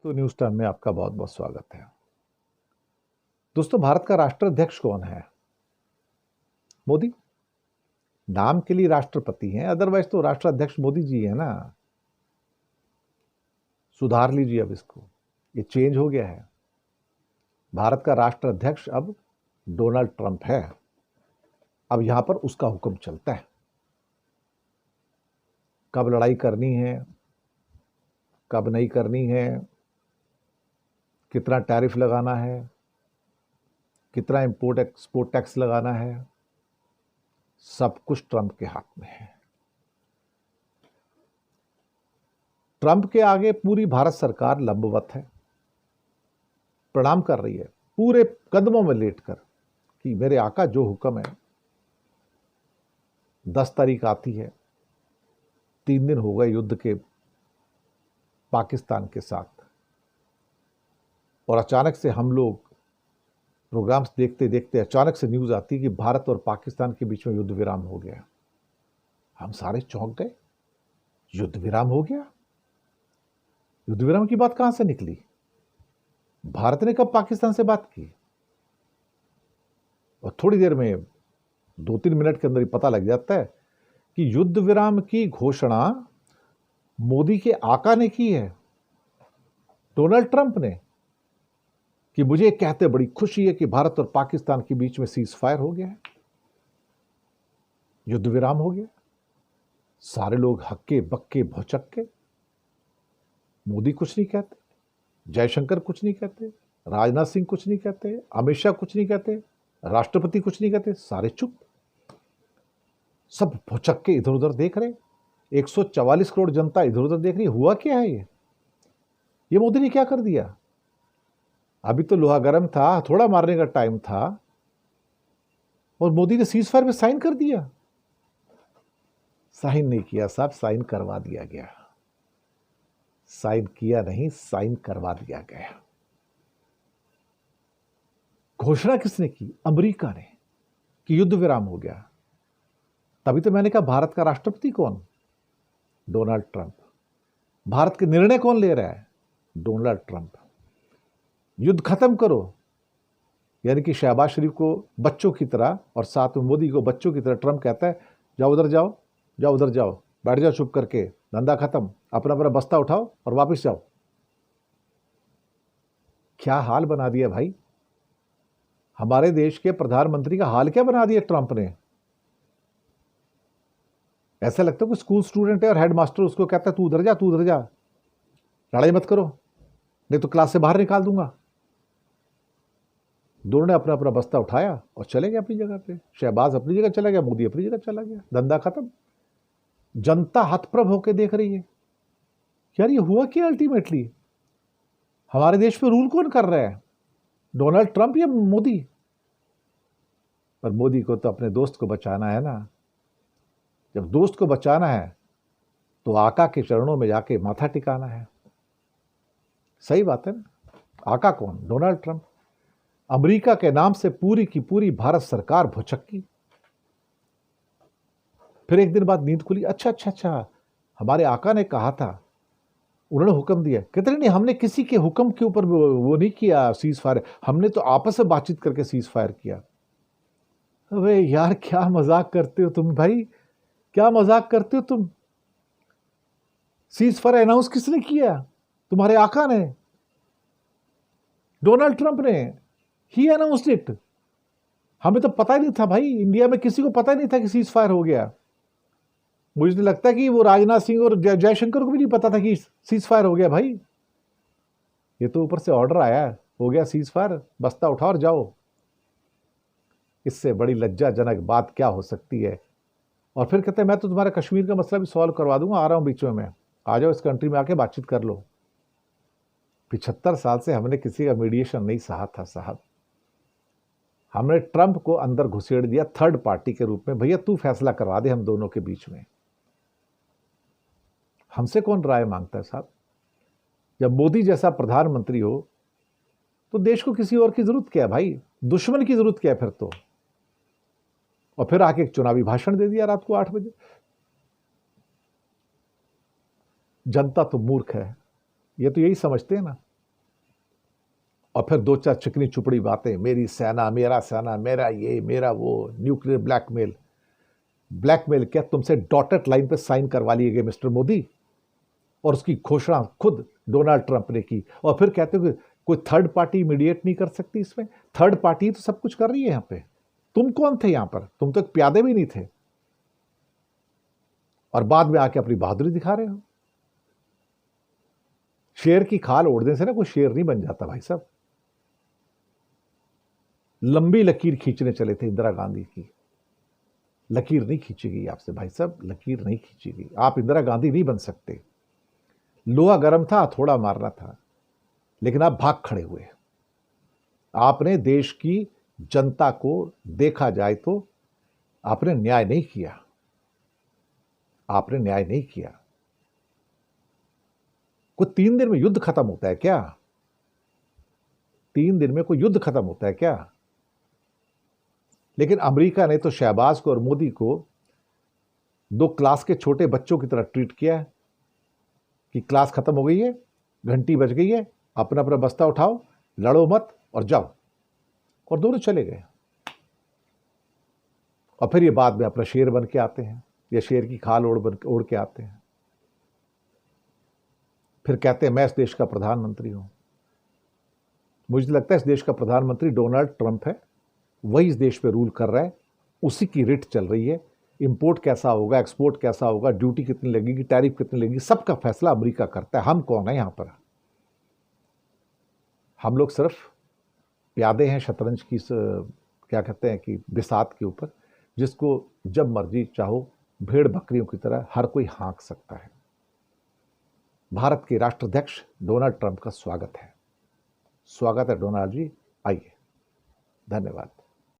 तो news time में आपका बहुत बहुत स्वागत है। दोस्तों, भारत का राष्ट्राध्यक्ष कौन है? मोदी। नाम के लिए राष्ट्रपति हैं, अदरवाइज तो राष्ट्राध्यक्ष मोदी जी है ना। सुधार लीजिए अब इसको, ये चेंज हो गया है। भारत का राष्ट्राध्यक्ष अब डोनाल्ड ट्रंप है। अब यहां पर उसका हुक्म चलता है। कब लड़ाई करनी है, कब नहीं करनी है, कितना टैरिफ लगाना है, कितना इंपोर्ट एक्सपोर्ट टैक्स लगाना है, सब कुछ ट्रंप के हाथ में है। ट्रंप के आगे पूरी भारत सरकार लंबवत है, प्रणाम कर रही है पूरे कदमों में लेटकर कि मेरे आका जो हुक्म है। 10 तारीख आती है, 3 दिन हो गए युद्ध के पाकिस्तान के साथ, और अचानक से हम लोग प्रोग्राम्स देखते देखते अचानक से न्यूज आती है कि भारत और पाकिस्तान के बीच में युद्ध विराम हो गया। हम सारे चौंक गए, युद्ध विराम हो गया। युद्ध विराम की बात कहां से निकली? भारत ने कब पाकिस्तान से बात की? और थोड़ी देर में 2-3 मिनट के अंदर ही पता लग जाता है कि युद्ध विराम की घोषणा मोदी के आका ने की है, डोनाल्ड ट्रंप ने, कि मुझे कहते बड़ी खुशी है कि भारत और पाकिस्तान के बीच में सीज फायर हो गया है, युद्ध विराम हो गया। सारे लोग हक्के बक्के भौचक्के। मोदी कुछ नहीं कहते, जयशंकर कुछ नहीं कहते, राजनाथ सिंह कुछ नहीं कहते, अमित शाह कुछ नहीं कहते, राष्ट्रपति कुछ नहीं कहते, सारे चुप। सब भौचक्के इधर उधर देख रहे। 144 करोड़ जनता इधर उधर देख रही। हुआ क्या है ये मोदी ने क्या कर दिया? अभी तो लोहा गर्म था, थोड़ा मारने का टाइम था, और मोदी ने सीज फायर में साइन कर दिया। साइन नहीं किया साहब, साइन करवा दिया गया। साइन किया नहीं, साइन करवा दिया गया। घोषणा किसने की? अमेरिका ने, कि युद्ध विराम हो गया। तभी तो मैंने कहा भारत का राष्ट्रपति कौन? Donald Trump. भारत के निर्णय कौन ले रहा है? Donald Trump. युद्ध खत्म करो, यानी कि शहबाज शरीफ को बच्चों की तरह और साथ में मोदी को बच्चों की तरह ट्रंप कहता है जाओ उधर जाओ, जाओ उधर जाओ, बैठ जाओ चुप करके, धंधा खत्म, अपना अपना बस्ता उठाओ और वापस जाओ। क्या हाल बना दिया भाई, हमारे देश के प्रधानमंत्री का हाल क्या बना दिया ट्रंप ने। ऐसा लगता है कोई स्कूल स्टूडेंट है और हेडमास्टर उसको कहता है तू उधर जा, तू उधर जा, लड़ाई मत करो नहीं तो क्लास से बाहर निकाल दूंगा। दोनों ने अपना अपना बस्ता उठाया और चले गए अपनी जगह पे। शहबाज अपनी जगह चला गया, मोदी अपनी जगह चला गया, धंधा खत्म। जनता हतप्रभ होकर देख रही है, यार ये हुआ क्या अल्टीमेटली? हमारे देश पे रूल कौन कर रहा है, डोनाल्ड ट्रंप या मोदी? पर मोदी को तो अपने दोस्त को बचाना है ना। जब दोस्त को बचाना है तो आका के चरणों में जाके माथा टिकाना है। सही बात है ना। आका कौन? Donald Trump. अमेरिका के नाम से पूरी की पूरी भारत सरकार भुचक्की। फिर एक दिन बाद नींद खुली, अच्छा, हमारे आका ने कहा था, उन्होंने हुक्म दिया। कहते नहीं, हमने किसी के हुक्म के ऊपर वो नहीं किया सीज फायर, हमने तो आपस में बातचीत करके सीज फायर किया। अबे यार क्या मजाक करते हो तुम भाई, क्या मजाक करते हो तुम? सीज फायर अनाउंस किसने किया? तुम्हारे आका ने, डोनाल्ड ट्रंप ने। ही अनाउंस्ड इट। हमें तो पता ही नहीं था भाई, इंडिया में किसी को पता ही नहीं था कि सीज फायर हो गया। मुझे तो लगता है कि वो राजनाथ सिंह और जयशंकर को भी नहीं पता था कि सीज फायर हो गया भाई। ये तो ऊपर से ऑर्डर आया, हो गया सीज फायर, बस्ता उठाओ और जाओ। इससे बड़ी लज्जाजनक बात क्या हो सकती है? और फिर कहते हैं मैं तो तुम्हारा कश्मीर का मसला भी सॉल्व करवा दूंगा, आ रहा हूं बीच में, आ जाओ इस कंट्री में आके बातचीत कर लो। 75 साल से हमने किसी का मीडिएशन नहीं सहा था साहब। हमने ट्रंप को अंदर घुसेड़ दिया थर्ड पार्टी के रूप में, भैया तू फैसला करवा दे हम दोनों के बीच में। हमसे कौन राय मांगता है साहब? जब मोदी जैसा प्रधानमंत्री हो तो देश को किसी और की जरूरत क्या है भाई? दुश्मन की जरूरत क्या है फिर तो? और फिर आके एक चुनावी भाषण दे दिया रात को 8 बजे। जनता तो मूर्ख है, ये तो यही समझते हैं ना। और फिर दो चार चिकनी चुपड़ी बातें, मेरी सेना, मेरा ये, मेरा वो, न्यूक्लियर ब्लैकमेल क्या तुमसे डॉटेड लाइन पे साइन करवा लिए गए मिस्टर मोदी, और उसकी घोषणा खुद डोनाल्ड ट्रंप ने की। और फिर कहते हो कि कोई थर्ड पार्टी मीडिएट नहीं कर सकती इसमें। थर्ड पार्टी तो सब कुछ कर रही है यहां पे। तुम कौन थे यहां पर? तुम तो एक प्यादे भी नहीं थे, और बाद में आके अपनी बहादुरी दिखा रहे हो। शेर की खाल ओढ़ने से ना कोई शेर नहीं बन जाता भाई साहब। लंबी लकीर खींचने चले थे इंदिरा गांधी की, लकीर नहीं खींची गई आपसे भाई साहब, लकीर नहीं खींची गई। आप इंदिरा गांधी नहीं बन सकते। लोहा गर्म था, थोड़ा मारना था, लेकिन आप भाग खड़े हुए। आपने देश की जनता को, देखा जाए तो आपने न्याय नहीं किया, आपने न्याय नहीं किया। कोई 3 दिन में युद्ध खत्म होता है क्या? 3 दिन में कोई युद्ध खत्म होता है क्या? लेकिन अमेरिका ने तो शहबाज को और मोदी को 2 क्लास के छोटे बच्चों की तरह ट्रीट किया है कि क्लास खत्म हो गई है, घंटी बज गई है, अपना अपना बस्ता उठाओ, लड़ो मत और जाओ। और दोनों चले गए। और फिर ये बाद में अपना शेर बन के आते हैं, या शेर की खाल ओढ़ के आते हैं। फिर कहते हैं मैं इस देश का प्रधानमंत्री हूं। मुझे लगता है इस देश का प्रधानमंत्री डोनाल्ड ट्रंप है, वही इस देश पे रूल कर रहा है, उसी की रिट चल रही है। इंपोर्ट कैसा होगा, एक्सपोर्ट कैसा होगा, ड्यूटी कितनी लगेगी, टैरिफ कितनी लगेगी, सबका फैसला अमेरिका करता है। हम कौन है यहां पर? हम लोग सिर्फ प्यादे हैं शतरंज की क्या कहते हैं कि बिसात के ऊपर, जिसको जब मर्जी चाहो भेड़ बकरियों की तरह हर कोई हाँक सकता है। भारत के राष्ट्राध्यक्ष डोनाल्ड ट्रंप का स्वागत है। स्वागत है डोनाल्ड जी, आइए। धन्यवाद।